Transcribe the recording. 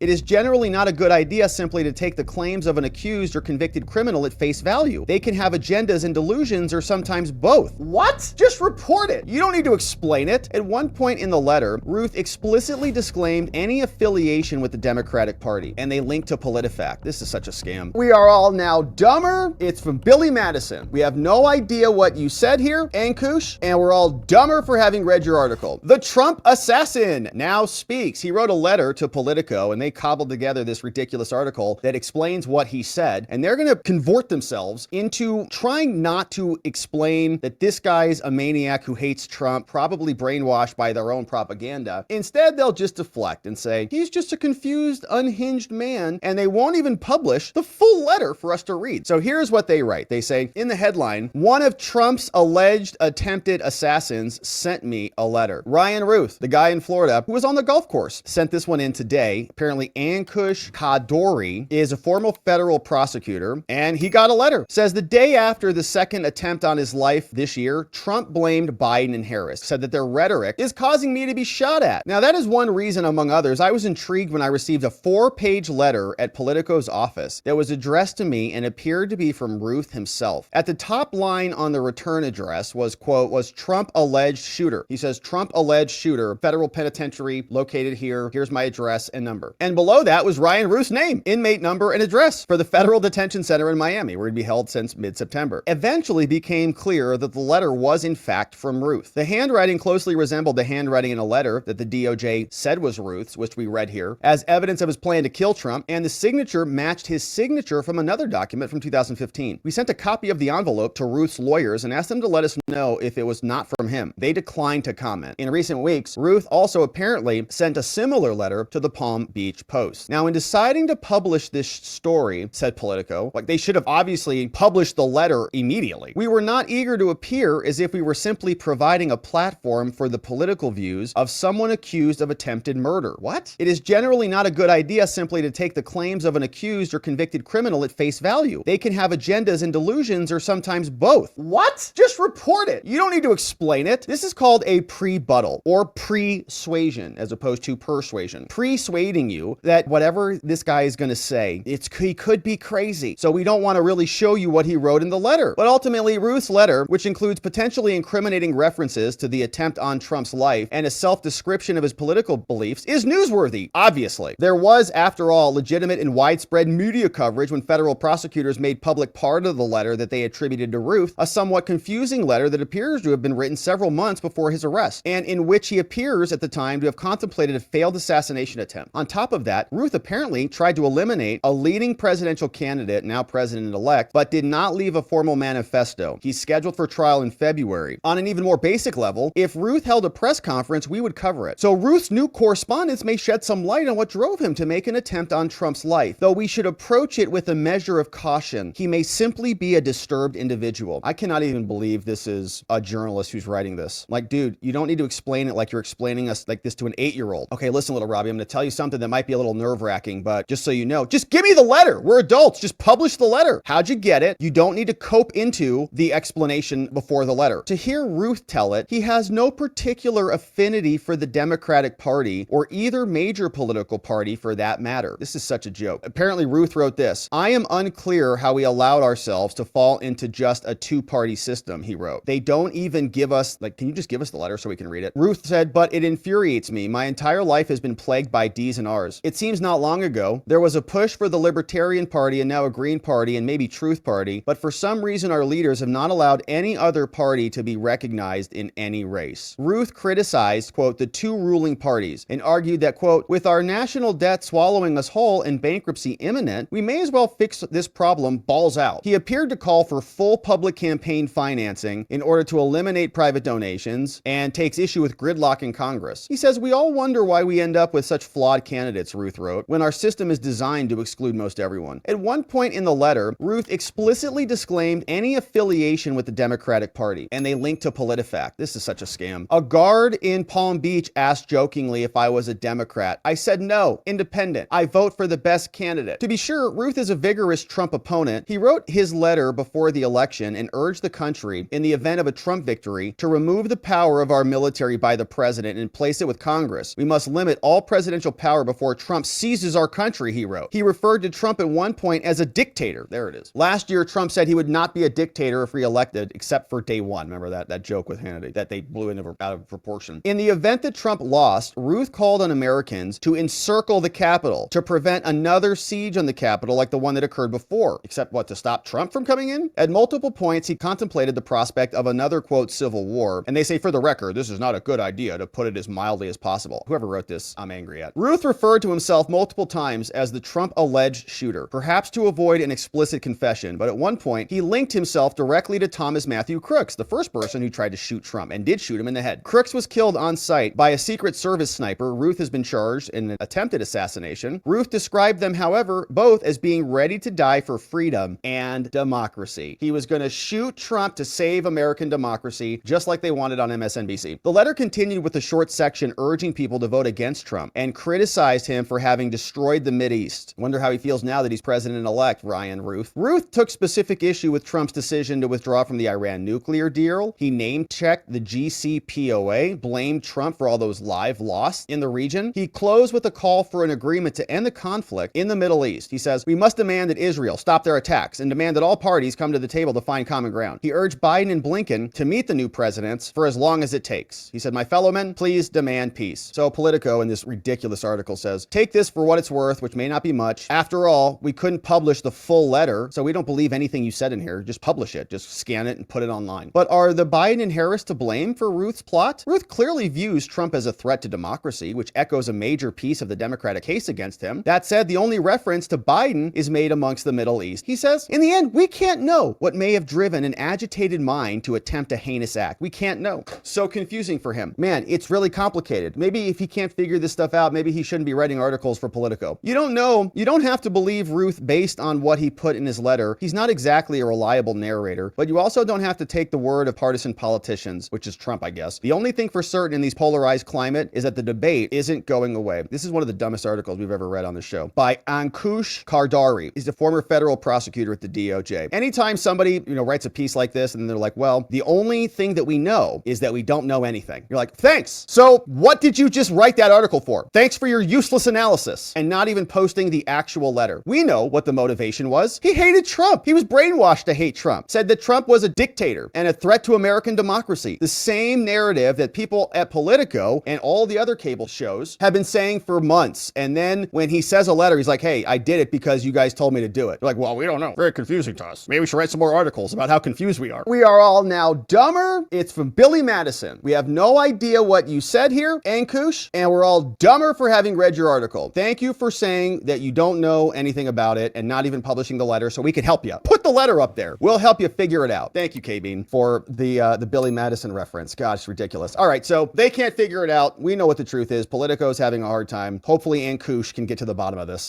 It is generally not a good idea simply to take the claims of an accused or convicted criminal at face value. They can have agendas and delusions, or sometimes both. What? Just report it. You don't need to explain it. At one point in the letter, Ruth explicitly disclaimed any affiliation with the Democratic Party, and they linked to PolitiFact. This is such a scam. We are all now dumber. It's from Billy Madison. We have no idea what you said here, Ankush, and we're all dumber for having read your article. The Trump assassin now speaks. He wrote a letter to Politico, and they cobbled together this ridiculous article that explains what he said, and they're going to convert themselves into trying not to explain that this guy's a maniac who hates Trump, probably brainwashed by their own propaganda. Instead, they'll just deflect and say, he's just a confused, unhinged man, and they won't even publish the full letter for us to read. So here's what they write. They say, in the headline, one of Trump's alleged attempted assassins sent me a letter. Ryan Ruth, the guy in Florida who was on the golf course, sent this one in today. Apparently, Ankush Kadori is a former federal prosecutor, and he got a letter. Says the day after the second attempt on his life this year, Trump blamed Biden and Harris, said that their rhetoric is causing me to be shot at. Now, that is one reason, among others, I was intrigued when I received a 4-page letter at Politico's office that was addressed to me and appeared to be from Ruth himself. At the top line on the return address was, quote, was Trump alleged shooter. He says, Trump alleged shooter, federal penitentiary located here. Here's my address and number. And below that was Ryan Ruth's name, inmate number, and address for the federal detention center in Miami, where he'd be held since mid-September. Eventually became clear that the letter was in fact from Ruth. The handwriting closely resembled the handwriting in a letter that the DOJ said was Ruth's, which we read here, as evidence of his plan to kill Trump, and the signature matched his signature from another document from 2015. We sent a copy of the envelope to Ruth's lawyers and asked them to let us know if it was not from him. They declined to comment. In recent weeks, Ruth also apparently sent a similar letter to the Palm Beach Post. Now, in deciding to publish this story, said Politico, like they should have obviously published the letter immediately. We were not eager to appear as if we were simply providing a platform for the political views of someone accused of attempted murder. What? It is generally not a good idea simply to take the claims of an accused or convicted criminal at face value. They can have agendas and delusions, or sometimes both. What? Just report it. You don't need to explain it. This is called a pre-buttal or pre-suasion as opposed to persuasion. Persuading you that whatever this guy is going to say, he could be crazy. So we don't want to really show you what he wrote in the letter. But ultimately, Ruth's letter, which includes potentially incriminating references to the attempt on Trump's life and a self-description of his political beliefs, is newsworthy, obviously. There was, after all, legitimate and widespread media coverage when federal prosecutors made public part of the letter that they attributed to Ruth, a somewhat confusing letter that appears to have been written several months before his arrest, and in which he appears at the time to have contemplated a failed assassination attempt. On top of that, Ruth apparently tried to eliminate a leading presidential candidate, now president-elect, but did not leave a formal manifesto. He's scheduled for trial in February. On an even more basic level, if Ruth held a press conference, we would cover it. So Ruth's new correspondence may shed some light on what drove him to make an attempt on Trump's life, though we should approach it with a measure of caution. He may simply be a disturbed individual. I cannot even believe this is a journalist who's writing this. Like, dude, you don't need to explain it like you're explaining us like this to an 8-year-old. Okay, listen, little Robbie, I'm going to tell you something that might be a little nerve-wracking, but just so you know, just give me the letter. We're adults. Just publish the letter. How'd you get it? You don't need to cope into the explanation before the letter. To hear Ruth tell it, he has no particular affinity for the Democratic Party or either major political party for that matter. This is such a joke. Apparently, Ruth wrote this. I am unclear how we allowed ourselves to fall into just a two-party system, he wrote. They don't even give us, like, can you just give us the letter so we can read it? Ruth said, but it infuriates me. My entire life has been plagued by D's and R's. It seems not long ago, there was a push for the Libertarian Party and now a Green Party and maybe Truth Party, but for some reason our leaders have not allowed any other party to be recognized in any race. Ruth criticized, quote, the two ruling parties and argued that, quote, with our national debt swallowing us whole and bankruptcy imminent, we may as well fix this problem balls out. He appeared to call for full public campaign financing in order to eliminate private donations and takes issue with gridlock in Congress. He says, we all wonder why we end up with such flawed candidates, Ruth wrote, when our system is designed to exclude most everyone. At one point in the letter, Ruth explicitly disclaimed any affiliation with the Democratic Party, and they linked to PolitiFact. This is such a scam. A guard in Palm Beach asked jokingly if I was a Democrat. I said no, independent. I vote for the best candidate. To be sure, Ruth is a vigorous Trump opponent. He wrote his letter before the election and urged the country, in the event of a Trump victory, to remove the power of our military by the president and place it with Congress. We must limit all presidential power before before Trump seizes our country, he wrote. He referred to Trump at one point as a dictator. There it is. Last year, Trump said he would not be a dictator if reelected, except for day one. Remember that joke with Hannity that they blew out of proportion. In the event that Trump lost, Ruth called on Americans to encircle the Capitol to prevent another siege on the Capitol like the one that occurred before. Except what, to stop Trump from coming in? At multiple points, he contemplated the prospect of another, quote, civil war. And they say, for the record, this is not a good idea, to put it as mildly as possible. Whoever wrote this, I'm angry at. Ruth referred to himself multiple times as the Trump alleged shooter, perhaps to avoid an explicit confession. But at one point, he linked himself directly to Thomas Matthew Crooks, the first person who tried to shoot Trump and did shoot him in the head. Crooks was killed on site by a Secret Service sniper. Ruth has been charged in an attempted assassination. Ruth described them, however, both as being ready to die for freedom and democracy. He was going to shoot Trump to save American democracy, just like they wanted on MSNBC. The letter continued with a short section urging people to vote against Trump and criticized him for having destroyed the Mideast. Wonder how he feels now that he's president-elect, Ryan Ruth. Ruth took specific issue with Trump's decision to withdraw from the Iran nuclear deal. He name-checked the JCPOA, blamed Trump for all those lives lost in the region. He closed with a call for an agreement to end the conflict in the Middle East. He says, we must demand that Israel stop their attacks and demand that all parties come to the table to find common ground. He urged Biden and Blinken to meet the new presidents for as long as it takes. He said, my fellow men, please demand peace. So Politico in this ridiculous article says, take this for what it's worth, which may not be much. After all, we couldn't publish the full letter, so we don't believe anything you said in here. Just publish it. Just scan it and put it online. But are the Biden and Harris to blame for Ruth's plot? Ruth clearly views Trump as a threat to democracy, which echoes a major piece of the Democratic case against him. That said, the only reference to Biden is made amongst the Middle East. He says, in the end, we can't know what may have driven an agitated mind to attempt a heinous act. We can't know. So confusing for him. Man, it's really complicated. Maybe if he can't figure this stuff out, maybe he shouldn't be writing articles for Politico. You don't know. You don't have to believe Ruth based on what he put in his letter. He's not exactly a reliable narrator, but you also don't have to take the word of partisan politicians, which is Trump, I guess. The only thing for certain in these polarized climate is that the debate isn't going away. This is one of the dumbest articles we've ever read on the show by Ankush Kardari. He's a former federal prosecutor at the DOJ. Anytime somebody, writes a piece like this and they're like, well, the only thing that we know is that we don't know anything. You're like, thanks. So what did you just write that article for? Thanks for your useless analysis and not even posting the actual letter. We know what the motivation was. He hated Trump. He was brainwashed to hate Trump. Said that Trump was a dictator and a threat to American democracy. The same narrative that people at Politico and all the other cable shows have been saying for months. And then when he says a letter, he's like, hey, I did it because you guys told me to do it. They're like, well, we don't know. Very confusing to us. Maybe we should write some more articles about how confused we are. We are all now dumber. It's from Billy Madison. We have no idea what you said here, Ankush, and we're all dumber for having read your article. Thank you for saying that you don't know anything about it and not even publishing the letter so we could help you. Put the letter up there. We'll help you figure it out. Thank you, K-Bean, for the Billy Madison reference. Gosh, ridiculous. All right, so they can't figure it out. We know what the truth is. Politico's having a hard time. Hopefully Ankush can get to the bottom of this.